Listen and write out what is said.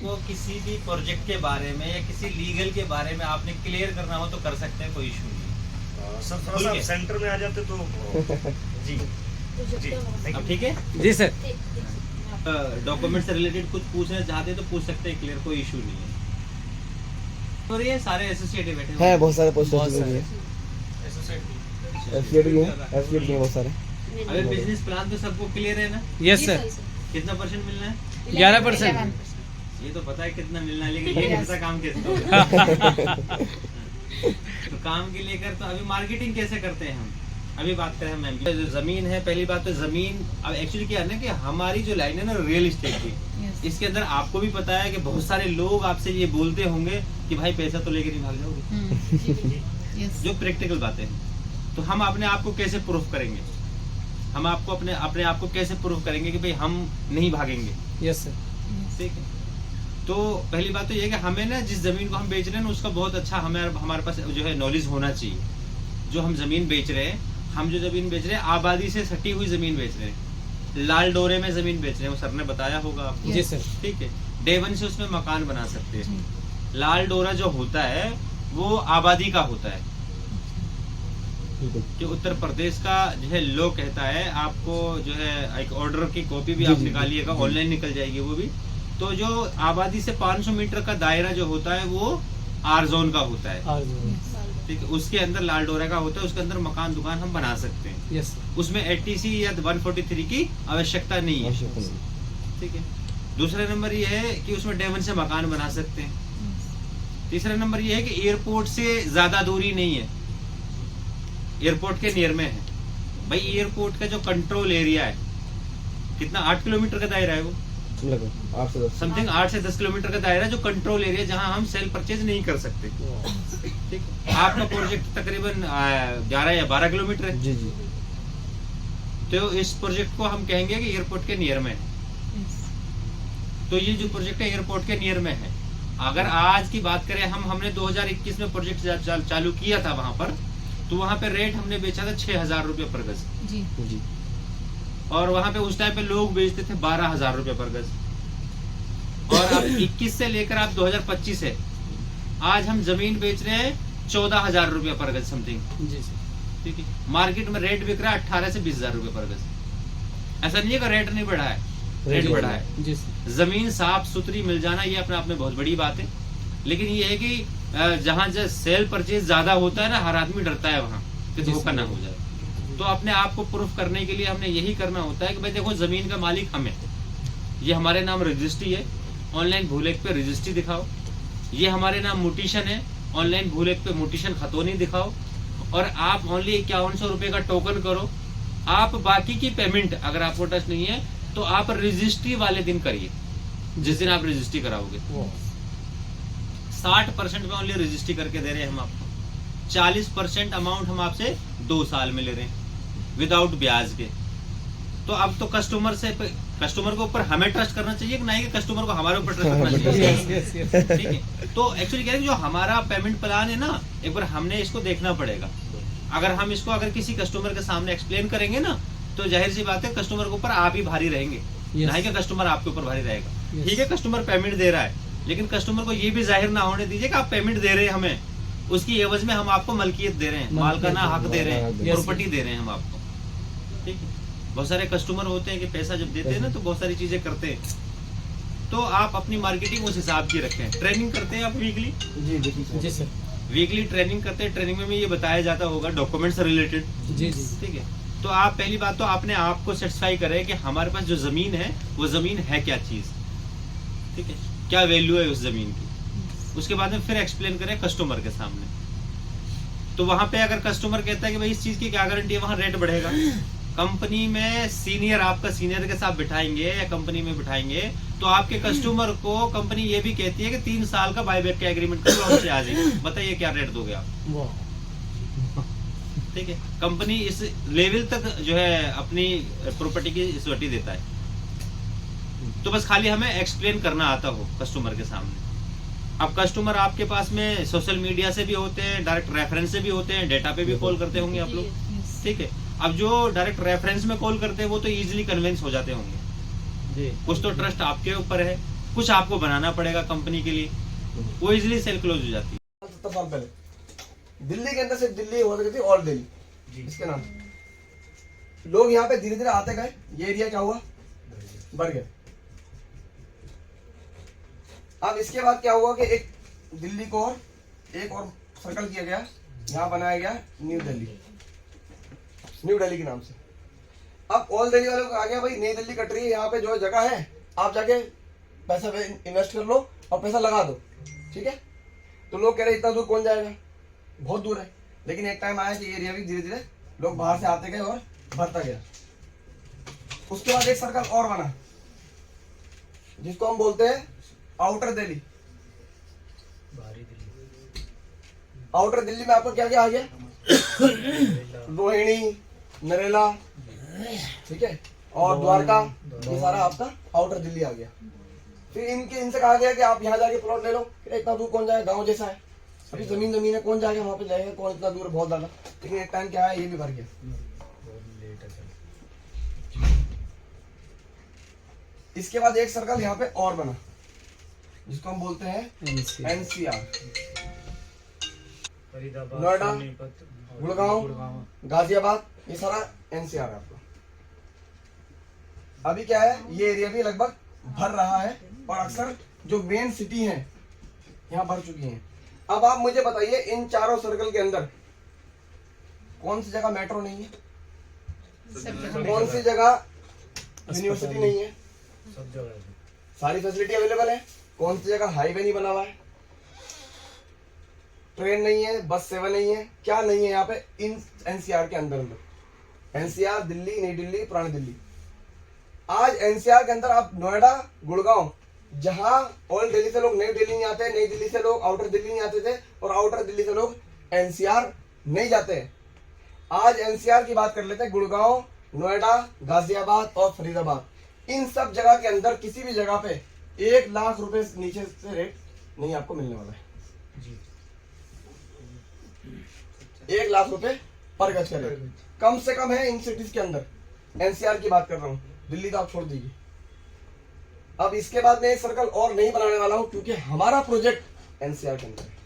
आपको किसी भी प्रोजेक्ट के बारे में या किसी लीगल के बारे में आपने क्लियर करना हो तो कर सकते हैं, कोई इशू नहीं। सर थोड़ा सा सेंटर में आ जाते तो जी जी अब ठीक है जी सर। डॉक्यूमेंट से रिलेटेड कुछ पूछना चाहते हैं तो पूछ सकते हैं, क्लियर, कोई इशू नहीं है। और ये सारे एसोसिएट बैठे हुए हैं, बहुत सारे पोस्टर भी हैं, एसोसिएट एफिलिएट भी हैं बहुत सारे। अभी बिजनेस प्लान तो सबको क्लियर है ना? Yes sir. कितना परसेंट मिलना है? 11%। ये तो पता है कितना मिलना है, लेकिन ये नहीं पता काम कैसे होगा। तो काम के लेकर तो अभी मार्केटिंग कैसे करते हैं हम, अभी बात करें हम। जो जमीन है, पहली बात तो जमीन, अब एक्चुअली क्या है ना कि हमारी जो लाइन है ना रियल इस्टेट की, इसके अंदर आपको भी पता है कि बहुत सारे लोग आपसे ये बोलते होंगे कि भाई पैसा तो लेके नहीं भाग जाओगे, जो प्रैक्टिकल बातें हैं। तो हम अपने आप को कैसे प्रूफ करेंगे, हम आपको अपने आप को कैसे प्रूफ करेंगे कि भाई हम नहीं भागेंगे? Yes sir. ठीक है, तो पहली बात तो ये है कि हमें ना जिस जमीन को हम बेच रहे हैं ना उसका बहुत अच्छा हमारे पास जो है नॉलेज होना चाहिए। जो हम जमीन बेच रहे हैं, हम जो जमीन बेच रहे हैं आबादी से सटी हुई जमीन बेच रहे हैं, लाल डोरे में जमीन बेच रहे हैं, वो सर ने बताया होगा आपको। जी सर। ठीक है, डे वन से उसमें मकान बना सकते हैं। लाल डोरा जो होता है वो आबादी का होता है, कि उत्तर प्रदेश का जो है लॉ कहता है, आपको जो है एक ऑर्डर की कॉपी भी आप निकालिएगा, ऑनलाइन निकल जाएगी वो भी। तो जो आबादी से 500 मीटर का दायरा जो होता है वो आर जोन का होता है, ठीक है, उसके अंदर लाल डोरा का होता है, उसके अंदर मकान दुकान हम बना सकते हैं। यस। उसमें 80C या 143 की आवश्यकता नहीं है, ठीक है। दूसरा नंबर ये है कि उसमें डे वन से मकान बना सकते हैं। तीसरा नंबर ये है कि एयरपोर्ट से ज्यादा दूरी नहीं है, एयरपोर्ट के नियर में है। भाई एयरपोर्ट का जो कंट्रोल एरिया है कितना, 8 किलोमीटर का दायरा है वो, समथिंग 8 से 10 किलोमीटर का दायरा जो कंट्रोल एरिया, जहां हम सेल परचेज नहीं कर सकते। ठीक है, आपका प्रोजेक्ट तकरीबन 11 या 12 किलोमीटर है। जी जी। तो इस प्रोजेक्ट को हम कहेंगे कि एयरपोर्ट के नियर में है। तो ये जो प्रोजेक्ट है एयरपोर्ट के नियर में है। अगर आज की बात करें, हमने 2021 में प्रोजेक्ट चालू किया था वहां पर, तो वहां पे रेट हमने बेचा था 6,000 रुपये पर गज जी जी। और वहां पे उस टाइम पे लोग बेचते थे 12,000 रुपये पर गज। और अब 21 से लेकर आप 2025 है, आज हम जमीन बेच रहे हैं 14,000 रुपये पर गज समथिंग। जी सर। ठीक है, मार्केट में रेट बिक रहा है 18 से 20,000 रुपये पर गज। ऐसा नहीं है कि रेट नहीं बढ़ा है, रेट बढ़ा है। जी सर। जमीन साफ सुथरी मिल जाना ये अपने आप में बहुत बड़ी बात है, लेकिन ये है कि जहाँ सेल परचेज ज्यादा होता है ना, हर आदमी डरता है वहाँ कि धोखा ना हो जाए। तो अपने आप को प्रूफ करने के लिए हमने यही करना होता है कि भाई देखो जमीन का मालिक हमें, ये हमारे नाम रजिस्ट्री है, ऑनलाइन भूलेख पे रजिस्ट्री दिखाओ। ये हमारे नाम म्यूटेशन है, ऑनलाइन भूलेख पे म्यूटेशन खतौनी दिखाओ। और आप ओनली 5100 रुपये का टोकन करो। आप बाकी की पेमेंट अगर आपको टच नहीं है तो आप रजिस्ट्री वाले दिन करिए, जिस दिन आप रजिस्ट्री कराओगे। 60% में ओनली रजिस्ट्री करके दे रहे हैं हम आपको। 40% अमाउंट हम आपसे 2 साल में ले रहे हैं विदाउट ब्याज के। तो अब तो कस्टमर के ऊपर हमें ट्रस्ट करना चाहिए, ना कि कस्टमर को हमारे ऊपर ट्रस्ट करना चाहिए। ठीक है, तो एक्चुअली क्या है, जो हमारा पेमेंट प्लान है ना, एक बार हमने इसको देखना पड़ेगा। अगर किसी कस्टमर के सामने एक्सप्लेन करेंगे ना, तो जाहिर सी बात है कस्टमर के ऊपर आप ही भारी रहेंगे, नहीं कि कस्टमर आपके ऊपर भारी रहेगा। ठीक है, कस्टमर पेमेंट दे रहा है, लेकिन कस्टमर को ये भी जाहिर ना होने दीजिए कि आप पेमेंट दे रहे हैं हमें, उसकी एवज में हम आपको मलकियत दे रहे हैं, मालकाना हक दे रहे हैं, प्रॉपर्टी दे रहे हैं हम आपको। ठीक है, बहुत सारे कस्टमर होते हैं कि पैसा जब देते हैं ना तो बहुत सारी चीजें करते हैं। तो आप अपनी मार्केटिंग उस हिसाब की रखें। ट्रेनिंग करते हैं आप वीकली? जी सर। वीकली ट्रेनिंग करते हैं, ट्रेनिंग में ये बताया जाता होगा डॉक्यूमेंट से रिलेटेड। जी जी। ठीक है, तो आप पहली बात तो अपने आप को सेटिस्फाई करें कि हमारे पास जो जमीन है वो जमीन है क्या चीज, ठीक है, क्या वैल्यू है उस जमीन की। उसके बाद में फिर एक्सप्लेन करें कस्टमर के सामने। तो वहां पे अगर कस्टमर कहता है कि भाई इस चीज की क्या गारंटी है, वहां रेट बढ़ेगा। कंपनी में सीनियर आपका सीनियर के साथ बिठाएंगे या कंपनी में बिठाएंगे तो आपके कस्टमर को कंपनी ये भी कहती है कि 3 साल का बायबैक का एग्रीमेंट करो, हमसे आ जाएगी, बताइए क्या रेट दोगे आप। ठीक है, कंपनी इस लेवल तक जो है अपनी प्रॉपर्टी की सिक्योरिटी देता है। तो बस खाली हमें एक्सप्लेन करना आता हो कस्टमर के सामने। अब कस्टमर आपके पास में सोशल मीडिया से भी होते हैं, डायरेक्ट रेफरेंस से भी होते हैं, डेटा पे भी कॉल करते होंगे आप लोग। ठीक है, अब जो डायरेक्ट रेफरेंस में कॉल करते हैं वो तो इजीली कन्विंस हो जाते होंगे, कुछ तो ट्रस्ट आपके ऊपर है, कुछ आपको बनाना पड़ेगा कंपनी के लिए, वो इजीली सेल क्लोज हो जाती है। 70 साल पहले दिल्ली के अंदर सिर्फ दिल्ली हुआ करती थी, ऑल दिल्ली इसके नाम से। लोग यहाँ पे धीरे धीरे आते गए, ये एरिया क्या हुआ, बढ़ गया। अब इसके बाद क्या हुआ कि एक दिल्ली को और एक और सर्कल किया गया, यहाँ बनाया गया न्यू दिल्ली, न्यू दिल्ली के नाम से। अब ऑल दिल्ली वालों को आ गया भाई नई दिल्ली कट रही है, यहाँ पे जो जगह है आप जाके पैसा इन्वेस्ट कर लो और पैसा लगा दो, ठीक है। तो लोग कह रहे इतना दूर कौन जाएगा, बहुत दूर है। लेकिन एक टाइम आया कि एरिया भी धीरे धीरे लोग बाहर से आते गए और भरता गया। उसके बाद एक सर्कल और बना जिसको हम बोलते हैं आउटर दिल्ली। आउटर दिल्ली में आपको क्या क्या आ गया, रोहिणी, नरेला, ठीक है, और द्वारका, ये सारा आपका आउटर दिल्ली आ गया। फिर इनसे कहा गया कि आप यहाँ जाके प्लॉट ले लो। इतना दूर कौन जाए, गांव जैसा है, अभी जमीन है, कौन जाएगा वहां पे, जाएगा कौन, इतना दूर बहुत ज्यादा। लेकिन एक टाइम क्या है, ये भी भर गया। इसके बाद एक सर्कल यहाँ पे और बना जिसको हम बोलते हैं एनसीआर। नोएडा, गुड़गांव, गाजियाबाद, ये सारा एनसीआर है आपका। अभी क्या है, ये एरिया भी लगभग भर रहा है और अक्सर जो मेन सिटी है यहाँ भर चुकी हैं। अब आप मुझे बताइए इन चारों सर्कल के अंदर कौन सी जगह मेट्रो नहीं है, कौन सी जगह यूनिवर्सिटी नहीं है, सब जगह है। सारी फैसिलिटी अवेलेबल है। कौन सी जगह हाईवे नहीं बना हुआ है, ट्रेन नहीं है, बस सेवा नहीं है, क्या नहीं है यहाँ पे इन एनसीआर के अंदर। एनसीआर दिल्ली, नई दिल्ली, पुरानी दिल्ली। आज एनसीआर के अंदर आप नोएडा, गुड़गांव, जहां ओल्ड दिल्ली से लोग नई दिल्ली नहीं आते, नई दिल्ली से लोग आउटर दिल्ली नहीं आते थे, और आउटर दिल्ली से लोग एनसीआर नहीं जाते हैं। आज एनसीआर की बात कर लेते हैं, गुड़गांव, नोएडा, गाजियाबाद और फरीदाबाद, इन सब जगह के अंदर किसी भी जगह पे 1 लाख रुपए से नीचे से रेट नहीं आपको मिलने वाला है। 1 लाख रुपए पर गज का रेट कम से कम है इन सिटीज के अंदर। एनसीआर की बात कर रहा हूँ, दिल्ली तो आप छोड़ दीजिए। अब इसके बाद मैं एक सर्कल और नहीं बनाने वाला हूं क्योंकि हमारा प्रोजेक्ट एनसीआर के अंदर है।